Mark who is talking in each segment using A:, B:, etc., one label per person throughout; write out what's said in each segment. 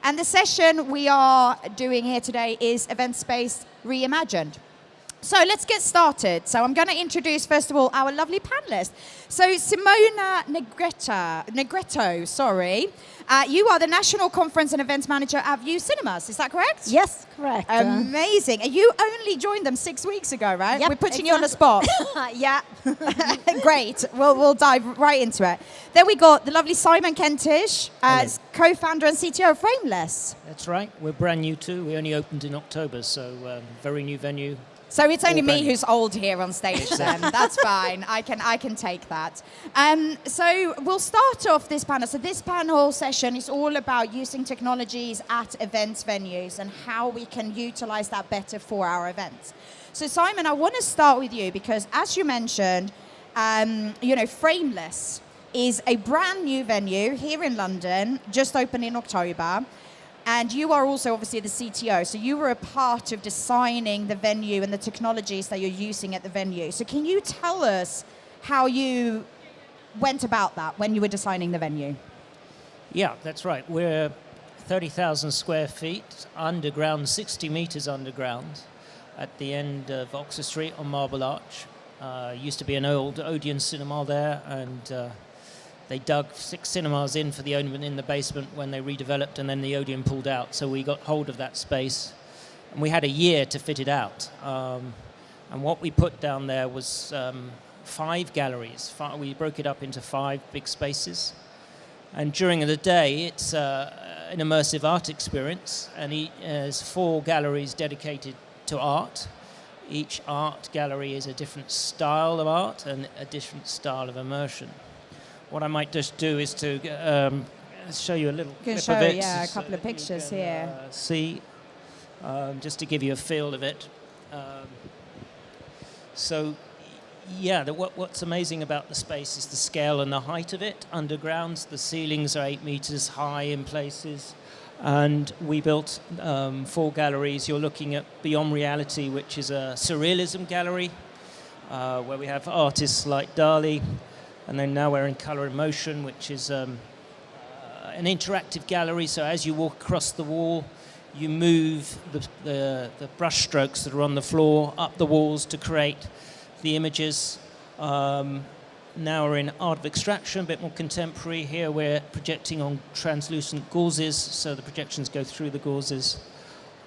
A: And the session we are doing here today is Event Space Reimagined. So let's get started. So I'm going to introduce, first of all, our lovely panelists. So Simona Negretto, you are the National Conference and Events Manager at Vue Cinemas, is that correct?
B: Yes, correct.
A: Amazing. And you only joined them 6 weeks ago, right?
B: Yep,
A: We're putting you on the spot.
B: Yeah.
A: Great. We'll dive right into it. Then we got the lovely Simon Kentish as co-founder and CTO of Frameless.
C: That's right. We're brand new too. We only opened in October, so very new venue.
A: So it's only me who's old here on stage then. That's fine. I can take that. So we'll start off this panel. So this panel session is all about using technologies at events venues and how we can utilize that better for our events. So Simon, I want to start with you because as you mentioned, Frameless is a brand new venue here in London, just opened in October. And you are also obviously the CTO, so you were a part of designing the venue and the technologies that you're using at the venue. So can you tell us how you went about that when you were designing the venue?
C: Yeah, that's right. We're 30,000 square feet underground, 60 meters underground at the end of Oxford Street on Marble Arch. Used to be an old Odeon cinema there, and they dug 6 cinemas in for the Odeon in the basement when they redeveloped, and then the Odeon pulled out. So we got hold of that space, and we had a year to fit it out. And what we put down there was 5 galleries. We broke it up into 5 big spaces. And during the day, it's an immersive art experience, and there's 4 galleries dedicated to art. Each art gallery is a different style of art and a different style of immersion. What I might just do is to show you a little clip of it.
A: Yeah, a couple of pictures here.
C: See, just to give you a feel of it. What's amazing about the space is the scale and the height of it. Underground, the ceilings are 8 meters high in places. And we built 4 galleries. You're looking at Beyond Reality, which is a surrealism gallery, where we have artists like Dali. And then now we're in Color and Motion, which is an interactive gallery. So as you walk across the wall, you move the brush strokes that are on the floor up the walls to create the images. Now we're in Art of Extraction, a bit more contemporary. Here we're projecting on translucent gauzes, so the projections go through the gauzes.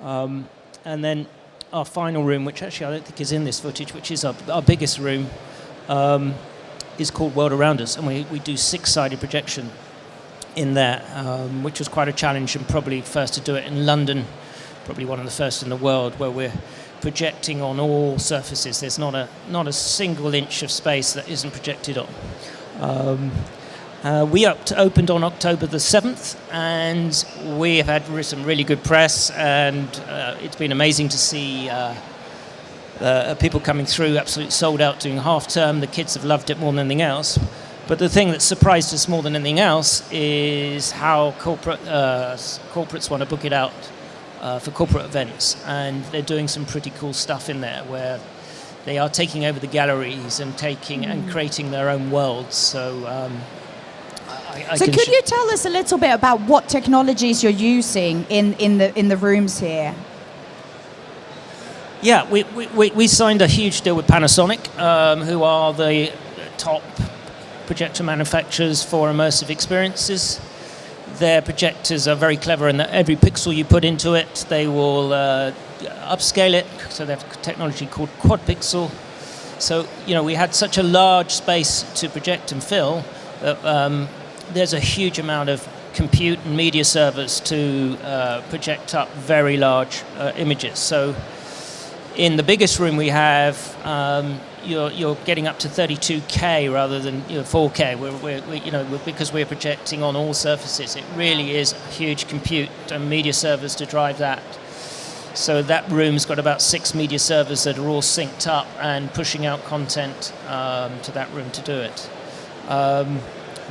C: And then our final room, which actually I don't think is in this footage, which is our biggest room, is called World Around Us, and we do 6-sided projection in there, which was quite a challenge, and probably first to do it in London, probably one of the first in the world, where we're projecting on all surfaces. There's not a single inch of space that isn't projected on. We opened on October the 7th, and we have had some really good press, and it's been amazing to see people coming through, absolutely sold out doing half term. The kids have loved it more than anything else. But the thing that surprised us more than anything else is how corporates want to book it out for corporate events. And they're doing some pretty cool stuff in there where they are taking over the galleries and and creating their own worlds. So
A: could you tell us a little bit about what technologies you're using in the rooms here?
C: Yeah, we signed a huge deal with Panasonic, who are the top projector manufacturers for immersive experiences. Their projectors are very clever in that every pixel you put into it, they will upscale it. So they have technology called quad pixel. So, we had such a large space to project and fill that there's a huge amount of compute and media servers to project up very large images. So in the biggest room we have, you're getting up to 32K rather than 4K. Because we're projecting on all surfaces, it really is a huge compute and media servers to drive that. So that room's got about 6 media servers that are all synced up and pushing out content to that room to do it.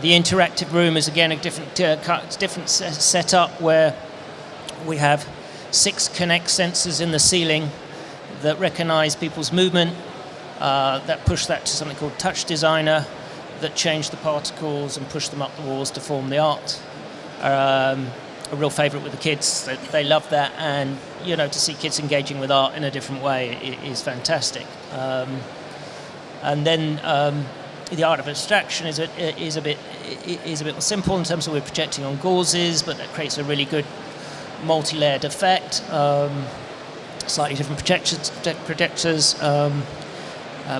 C: The interactive room is again a different setup where we have 6 Kinect sensors in the ceiling that recognize people's movement, that push that to something called Touch Designer, that change the particles and push them up the walls to form the art. a real favourite with the kids. They love that, and to see kids engaging with art in a different way is fantastic. And then the art of abstraction is a bit more simple in terms of we're projecting on gauzes, but that creates a really good multi-layered effect. Slightly different projectors,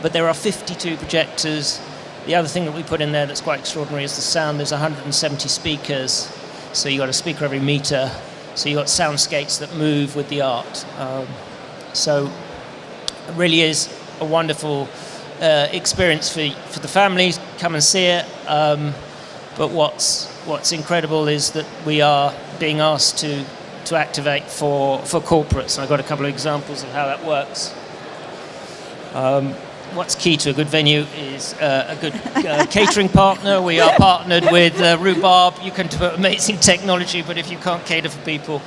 C: but there are 52 projectors. The other thing that we put in there that's quite extraordinary is the sound. There's 170 speakers, so you got a speaker every meter. So you got soundscapes that move with the art. So it really is a wonderful experience for the families. Come and see it. But what's incredible is that we are being asked to activate for corporates. And I've got a couple of examples of how that works. What's key to a good venue is a good catering partner. We are partnered with Rhubarb. You can do amazing technology, but if you can't cater for people.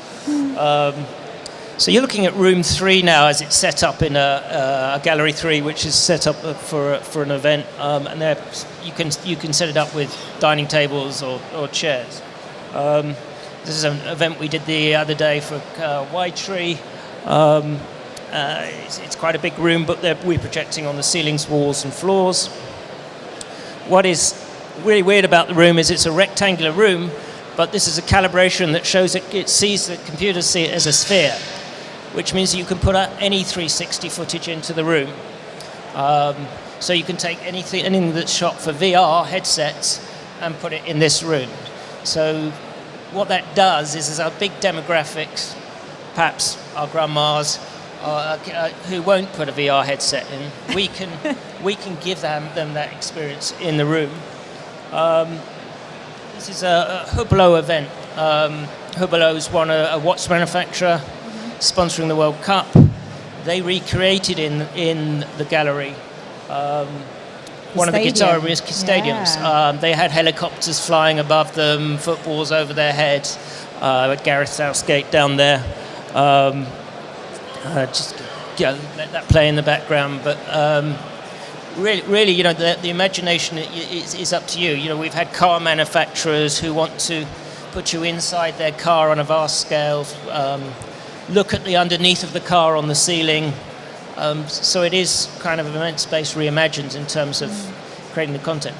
C: So you're looking at room 3 now as it's set up in a gallery 3, which is set up for an event. And there you can set it up with dining tables or chairs. This is an event we did the other day for Whitetree. It's quite a big room, but we're projecting on the ceilings, walls and floors. What is really weird about the room is it's a rectangular room, but this is a calibration that shows the computers see it as a sphere, which means you can put any 360 footage into the room. So you can take anything that's shot for VR headsets and put it in this room. So what that does is there's our big demographics, perhaps our grandmas, who won't put a VR headset in. We can give them that experience in the room. This is a Hublot event. Hublot's a watch manufacturer sponsoring the World Cup. They recreated in the gallery one of the Guitar Risk stadiums.
A: Yeah.
C: They had helicopters flying above them, footballs over their heads. Gareth Southgate down there. Let that play in the background. But really, the imagination is up to you. We've had car manufacturers who want to put you inside their car on a vast scale, look at the underneath of the car on the ceiling. So it is kind of event space reimagined in terms of creating the content.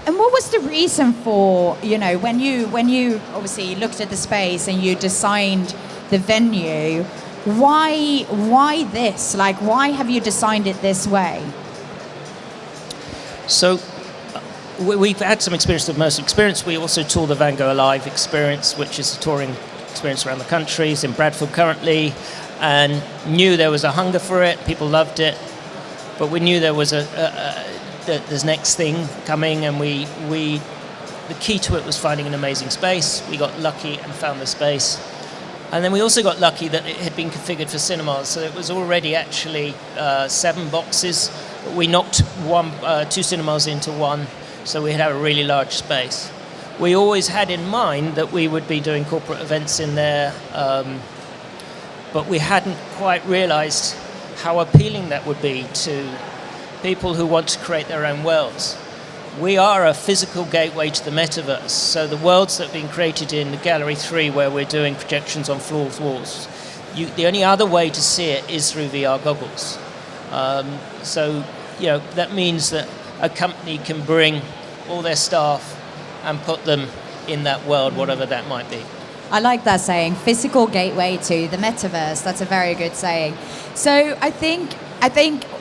A: And what was the reason for, when you obviously looked at the space and you designed the venue, why this? Like, why have you designed it this way?
C: So we've had some experience with Immersive Experience. We also tour the Van Gogh Alive experience, which is a touring experience around the country. It's in Bradford currently, and knew there was a hunger for it. People loved it, but we knew there was there's next thing coming, and the key to it was finding an amazing space. We got lucky and found the space. And then we also got lucky that it had been configured for cinemas, so it was already actually 7 boxes. But we knocked 2 cinemas into one, so we had a really large space. We always had in mind that we would be doing corporate events in there, but we hadn't quite realised how appealing that would be to people who want to create their own worlds. We are a physical gateway to the metaverse, so the worlds that have been created in the Gallery 3, where we're doing projections on floors, walls, the only other way to see it is through VR goggles. So that means that a company can bring all their staff and put them in that world, whatever that might be.
A: I like that saying, physical gateway to the metaverse. That's a very good saying. So I think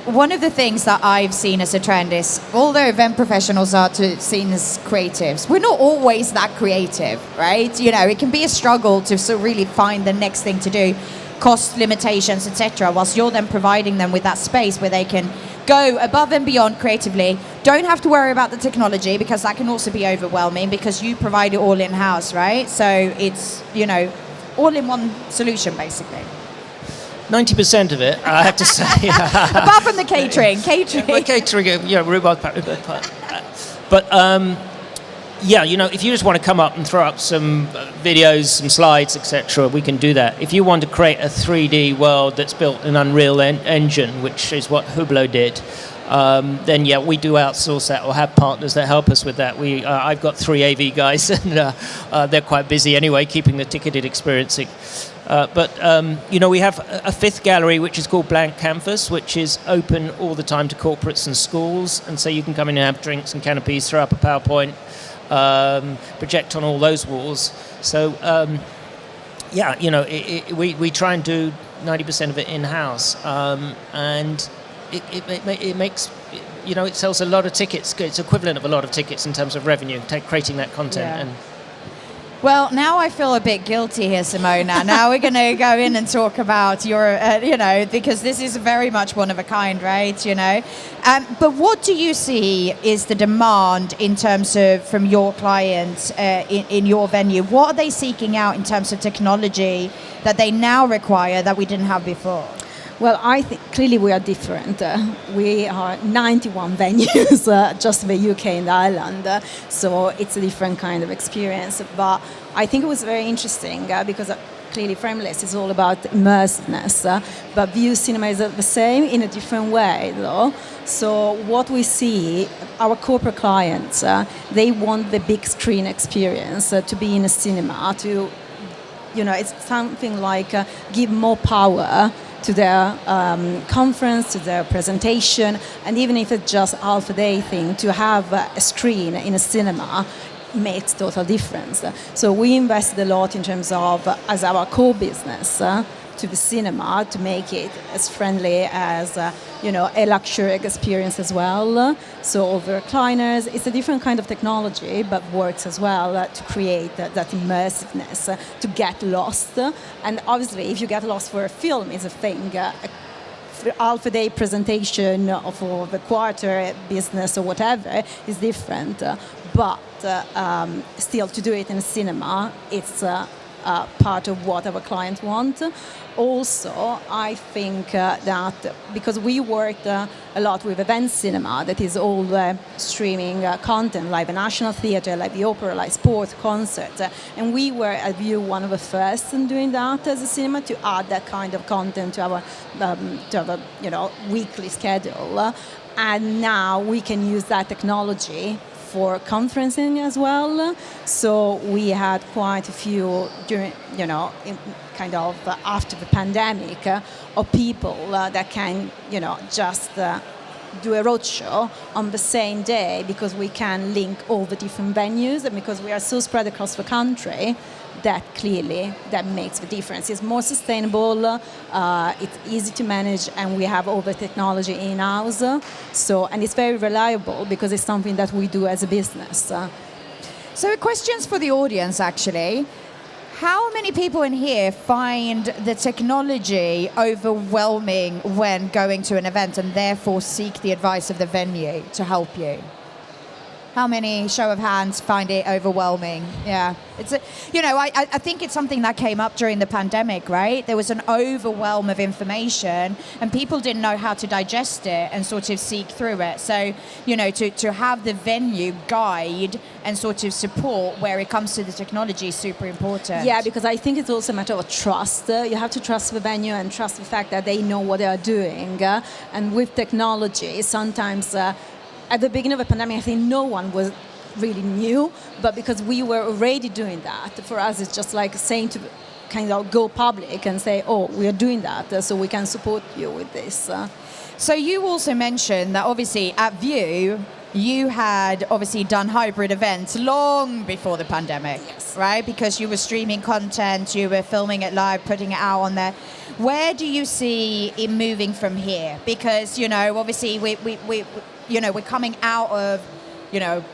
A: one of the things that I've seen as a trend is, although event professionals are seen as creatives, we're not always that creative, right? It can be a struggle to sort of really find the next thing to do, cost limitations, etc., whilst you're then providing them with that space where they can go above and beyond creatively. Don't have to worry about the technology, because that can also be overwhelming, because you provide it all in-house, right? So it's, all-in-one solution, basically.
C: 90% of it, I have to say.
A: Apart from the catering.
C: Rhubarb. But if you just want to come up and throw up some videos, some slides, etc., we can do that. If you want to create a 3D world that's built in Unreal Engine, which is what Hublot did, then yeah, we do outsource that or have partners that help us with that. I've got 3 AV guys, and they're quite busy anyway, keeping the ticketed experience. But we have a 5th gallery, which is called Blank Canvas, which is open all the time to corporates and schools, and so you can come in and have drinks and canopies, throw up a PowerPoint, project on all those walls. So we try and do 90% of it in-house, and it makes, it sells a lot of tickets. It's equivalent of a lot of tickets in terms of revenue, creating that content.
A: Yeah.
C: And
A: well, now I feel a bit guilty here, Simona. Now we're going to go in and talk about your, because this is very much one of a kind, right? But what do you see is the demand in terms of from your clients in your venue? What are they seeking out in terms of technology that they now require that we didn't have before?
B: Well, I think clearly we are different. We are 91 venues, just the UK and Ireland, so it's a different kind of experience. But I think it was very interesting because clearly Frameless is all about immersiveness, but Vue Cinema is the same in a different way, though. So what we see, our corporate clients, they want the big screen experience to be in a cinema, to, it's something like give more power to their conference, to their presentation, and even if it's just half a day thing, to have a screen in a cinema makes total difference. So we invested a lot in terms of, as our core business, to the cinema to make it as friendly as a luxury experience as well. So all the recliners, it's a different kind of technology, but works as well to create that immersiveness, to get lost. And obviously, if you get lost for a film, it's a thing. Half a day presentation for the quarter business or whatever is different. But still, to do it in a cinema, it's part of what our clients want. Also, I think that because we worked a lot with Event Cinema, that is all streaming content, like the National Theatre, like the Opera, like sports, concerts, and we were at Vue one of the first in doing that as a cinema, to add that kind of content to our weekly schedule. And now we can use that technology for conferencing as well. So we had quite a few during, after the pandemic, of people that can, just do a roadshow on the same day, because we can link all the different venues, and because we are so spread across the country, that makes the difference. It's more sustainable, it's easy to manage, and we have all the technology in-house. And it's very reliable because it's something that we do as a business.
A: So questions for the audience, actually. How many people in here find the technology overwhelming when going to an event and therefore seek the advice of the venue to help you? How many, show of hands, find it overwhelming? Yeah, I think it's something that came up during the pandemic, right? There was an overwhelm of information, and people didn't know how to digest it and sort of seek through it. So, to have the venue guide and sort of support where it comes to the technology is super important.
B: Yeah, because I think it's also a matter of trust. You have to trust the venue and trust the fact that they know what they are doing. And with technology, sometimes at the beginning of the pandemic, I think no one was really new, but because we were already doing that, for us it's just like saying to kind of go public and say, oh, we are doing that, so we can support you with this.
A: So you also mentioned that obviously at Vue, you had obviously done hybrid events long before the pandemic,
B: yes,
A: right? Because you were streaming content, you were filming it live, putting it out on there. Where do you see it moving from here? Because, obviously we're coming out of,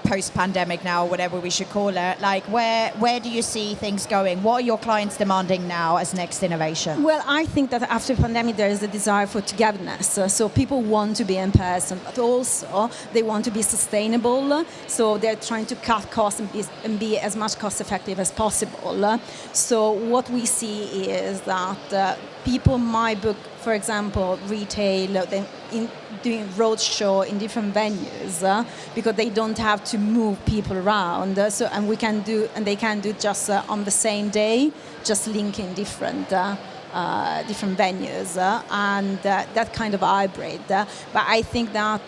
A: post-pandemic now, or whatever we should call it. Like, where do you see things going? What are your clients demanding now as next innovation?
B: Well, I think that after the pandemic, there is a desire for togetherness. So people want to be in person, but also they want to be sustainable. So they're trying to cut costs and be as much cost effective as possible. So what we see is that people might book, for example, retail, doing roadshow in different venues because they don't have to move people around. They can do just on the same day, just linking different different venues, and that kind of hybrid. But I think that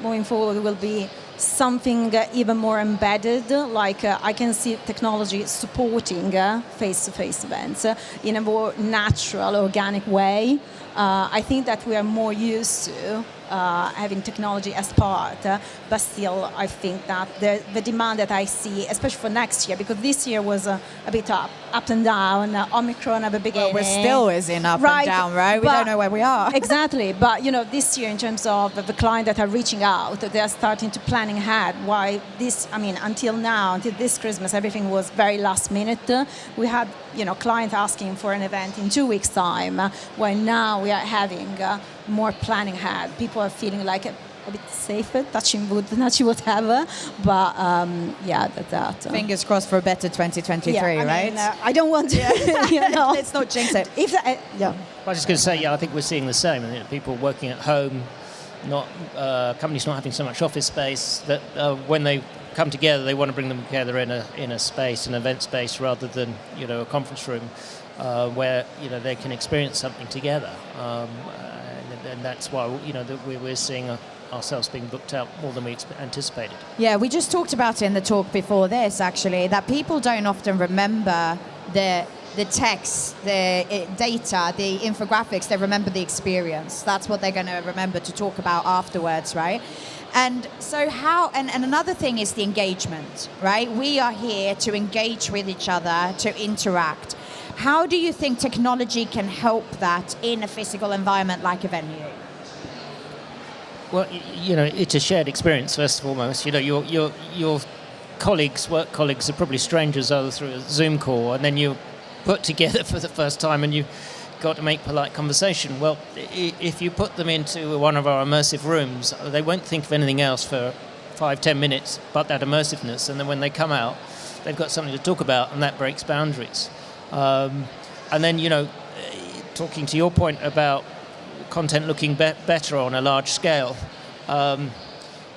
B: moving forward will be something even more embedded, like I can see technology supporting face-to-face events in a more natural, organic way. I think that we are more used to having technology as part, but still I think that the demand that I see, especially for next year, because this year was a bit up and down, Omicron at the beginning.
A: Well, we're still is in up and down, right? We don't know where we are.
B: Exactly, but this year in terms of the client that are reaching out, they are starting to planning ahead. Why this, until now, until this Christmas, everything was very last minute. We had, client asking for an event in 2 weeks' time, where now we are having more planning ahead. People are feeling like a bit safer, touching wood, whatever. But that.
A: Fingers crossed for a better 2023, right?
B: I don't want to.
A: Let's not jinx it.
C: I was just going to say, I think we're seeing the same. People working at home, not companies not having so much office space. That when they come together, they want to bring them together in a space, an event space, rather than a conference room where they can experience something together. And that's why we're seeing ourselves being booked out more than we anticipated.
A: Yeah, we just talked about it in the talk before this, actually, that people don't often remember the text, the data, the infographics. They remember the experience. That's what they're going to remember to talk about afterwards, right? And so and another thing is the engagement, right? We are here to engage with each other, to interact. How do you think technology can help that in a physical environment like a venue?
C: Well, it's a shared experience, first and foremost. Your colleagues, work colleagues, are probably strangers either through a Zoom call, and then you put together for the first time and you got to make polite conversation. Well, if you put them into one of our immersive rooms, they won't think of anything else for 5-10 minutes but that immersiveness, and then when they come out, they've got something to talk about, and that breaks boundaries. And then, talking to your point about content looking better on a large scale,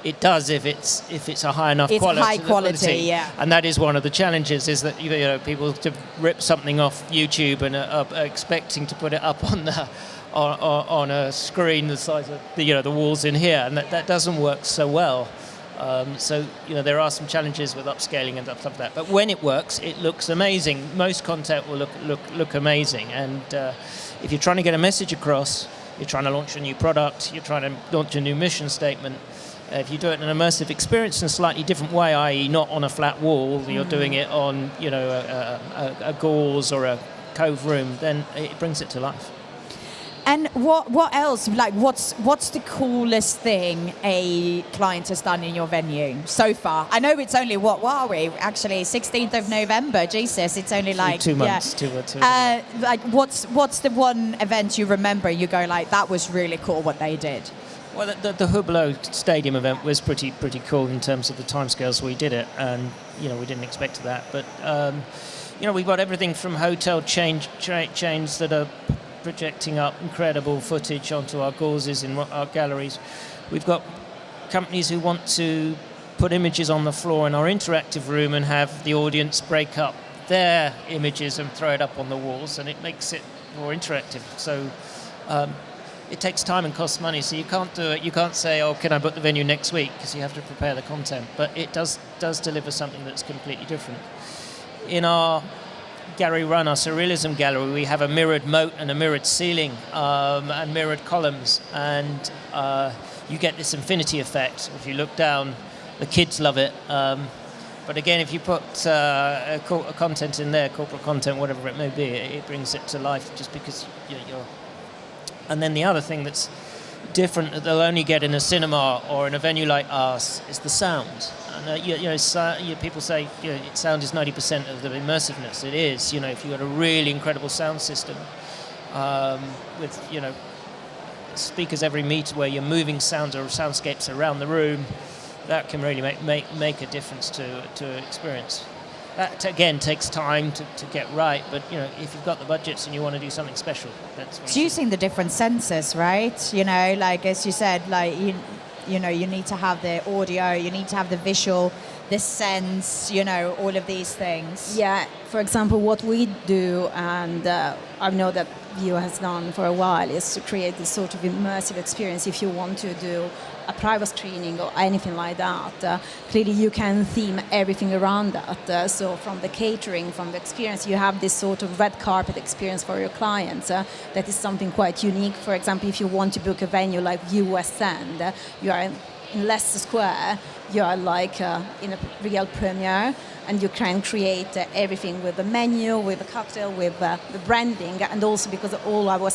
C: it does if it's a high enough quality.
A: It's high quality, yeah.
C: And that is one of the challenges, is that people to rip something off YouTube and are expecting to put it up on a screen the size of the walls in here, and that doesn't work so well. So there are some challenges with upscaling and stuff like that. But when it works, it looks amazing. Most content will look amazing. And if you're trying to get a message across, you're trying to launch a new product, you're trying to launch a new mission statement. If you do it in an immersive experience in a slightly different way, i.e. not on a flat wall, you're doing it on a gauze or a cove room, then it brings it to life.
A: And what else? Like, what's the coolest thing a client has done in your venue so far? I know it's only what are we actually 16th of November? Jesus, it's only like
C: 2 months. Yeah. 2 months.
A: Like, what's the one event you remember? You go like, that was really cool what they did.
C: Well, the Hublot Stadium event was pretty cool in terms of the timescales we did it, and we didn't expect that. But we've got everything from hotel chains that are projecting up incredible footage onto our gauzes in our galleries. We've got companies who want to put images on the floor in our interactive room and have the audience break up their images and throw it up on the walls, and it makes it more interactive. So it takes time and costs money, so you can't do it. You can't say, "Oh, can I book the venue next week?" because you have to prepare the content. But it does deliver something that's completely different. In our Gallery Run, our Surrealism Gallery, we have a mirrored moat and a mirrored ceiling and mirrored columns, and you get this infinity effect. If you look down, the kids love it. But again, if you put content in there, corporate content, whatever it may be, it brings it to life just because you're... And then the other thing that's different that they'll only get in a cinema or in a venue like ours is the sound. And people say sound is 90% of the immersiveness. It is. If you've got a really incredible sound system with speakers every meter where you're moving sounds or soundscapes around the room, that can really make a difference to experience. That again takes time to get right, but if you've got the budgets and you want to do something special, that's what
A: it's using the different senses, right? Like as you said, like you need to have the audio, you need to have the visual, the sense, all of these things.
B: Yeah, for example, what we do, and I know that Vue has done for a while, is to create this sort of immersive experience. If you want to do a private screening or anything like that, clearly you can theme everything around that. So from the catering, from the experience, you have this sort of red carpet experience for your clients. That is something quite unique. For example, if you want to book a venue like Vue West End, you are in Leicester Square, you are like in a real premiere, and you can create everything with the menu, with the cocktail, with the branding, and also because all our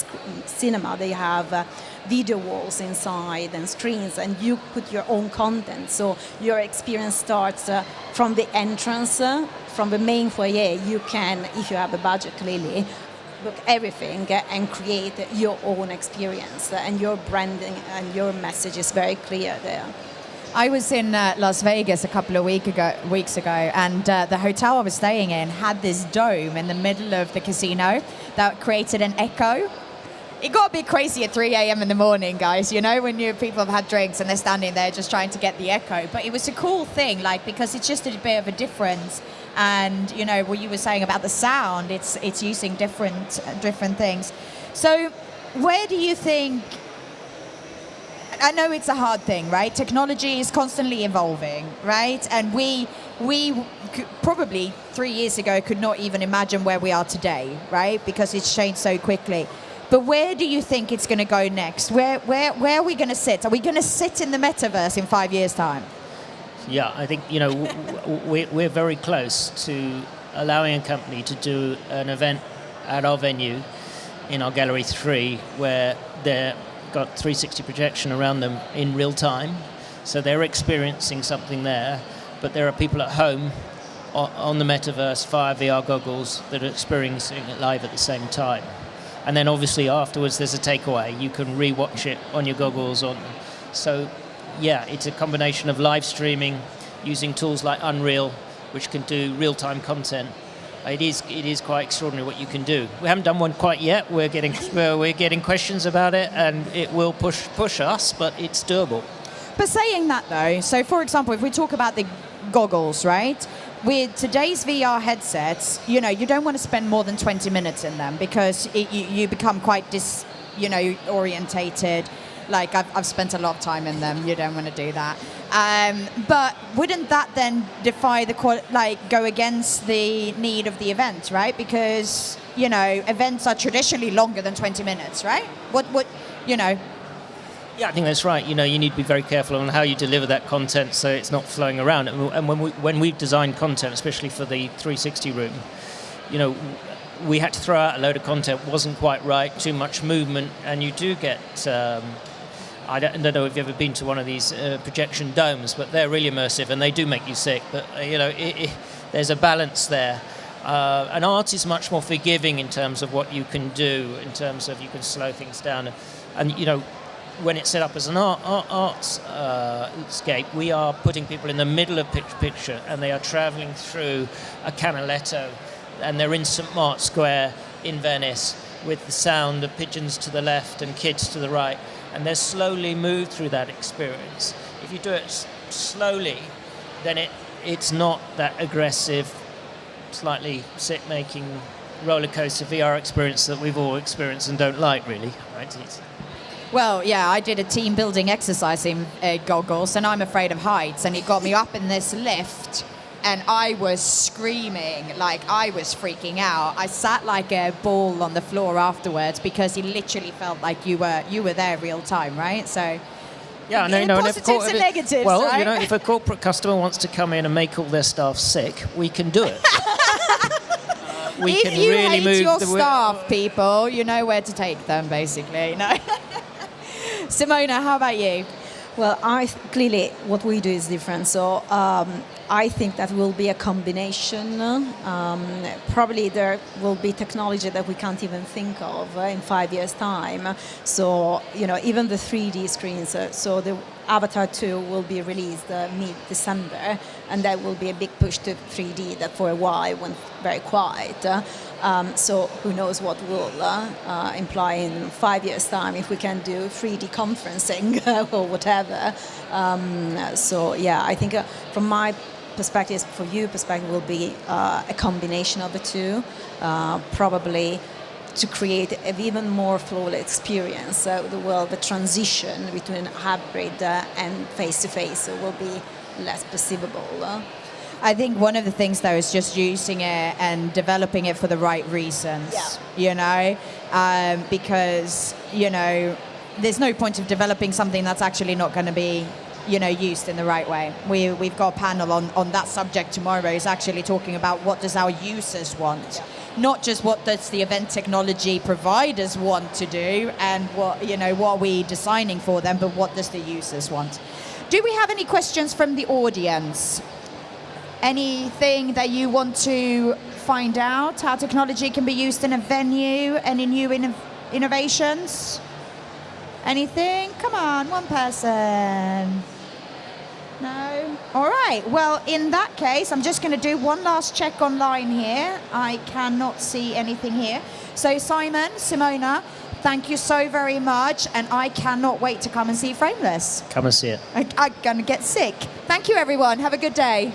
B: cinema, they have video walls inside and screens, and you put your own content. So your experience starts from the entrance, from the main foyer. You can, if you have a budget clearly, book everything and create your own experience, and your branding and your message is very clear there.
A: I was in Las Vegas a couple of weeks ago, and the hotel I was staying in had this dome in the middle of the casino that created an echo. It got a bit crazy at 3 a.m. in the morning, guys, when people have had drinks and they're standing there just trying to get the echo. But it was a cool thing, because it's just a bit of a difference. And, what you were saying about the sound, it's using different things. So where do you think... I know it's a hard thing, right? Technology is constantly evolving, right? And we probably 3 years ago could not even imagine where we are today, right? Because it's changed so quickly. But where do you think it's going to go next? Where are we going to sit? Are we going to sit in the metaverse in 5 years' time?
C: Yeah, I think, we're very close to allowing a company to do an event at our venue in our Gallery 3 where they've got 360 projection around them in real time. So they're experiencing something there, but there are people at home on the metaverse via VR goggles that are experiencing it live at the same time. And then obviously afterwards there's a takeaway. You can re-watch it on your goggles. So yeah, it's a combination of live streaming, using tools like Unreal, which can do real-time content. It is quite extraordinary what you can do. We haven't done one quite yet. We're getting questions about it, and it will push us, but it's doable.
A: But saying that though, so for example, if we talk about the goggles, right? With today's VR headsets, you don't want to spend more than 20 minutes in them because you become quite orientated. Like I've spent a lot of time in them. You don't want to do that. But wouldn't that then defy go against the need of the event, right? Because events are traditionally longer than 20 minutes, right?
C: Yeah, I think that's right. You need to be very careful on how you deliver that content so it's not flowing around. And when we've designed content, especially for the 360 room, we had to throw out a load of content. Wasn't quite right. Too much movement, and you do get. I don't know if you've ever been to one of these projection domes, but they're really immersive and they do make you sick. But there's a balance there. And art is much more forgiving in terms of what you can do, in terms of you can slow things down. And when it's set up as an artscape, we are putting people in the middle of picture, and they are travelling through a canaletto, and they're in St. Mark's Square in Venice with the sound of pigeons to the left and kids to the right. And they're slowly moved through that experience. If you do it slowly, then it's not that aggressive, slightly sick-making roller coaster VR experience that we've all experienced and don't like, really. Right?
A: Well, yeah, I did a team building exercise in goggles, and I'm afraid of heights, and it got me up in this lift, and I was screaming, like I was freaking out. I sat like a ball on the floor afterwards because it literally felt like you were there real time, right? So
C: yeah, no,
A: positives and negatives.
C: Well,
A: right?
C: if a corporate customer wants to come in and make all their staff sick, we can do it.
A: If you hate your staff, people, you know where to take them, basically. No. Simona, how about you?
B: Well, clearly what we do is different. So I think that will be a combination. Probably there will be technology that we can't even think of in 5 years' time. So, even the 3D screens. So the Avatar 2 will be released mid-December, and that will be a big push to 3D that for a while went very quiet. So who knows what will imply in 5 years' time if we can do 3D conferencing or whatever. So yeah, I think from my perspective, for you, perspective will be a combination of the two, probably to create an even more flawless experience. The transition between hybrid and face-to-face will be less perceivable.
A: I think one of the things, though, is just using it and developing it for the right reasons, because, there's no point of developing something that's actually not going to be, used in the right way. We've got a panel on that subject tomorrow, is actually talking about what does our users want, not just what does the event technology providers want to do and what are we designing for them, but what does the users want. Do we have any questions from the audience? Anything that you want to find out, how technology can be used in a venue, any new innovations? Anything? Come on, one person. No? All right. Well, in that case, I'm just going to do one last check online here. I cannot see anything here. So Simon, Simona, thank you so very much. And I cannot wait to come and see Frameless.
C: Come and see it.
A: I'm going to get sick. Thank you, everyone. Have a good day.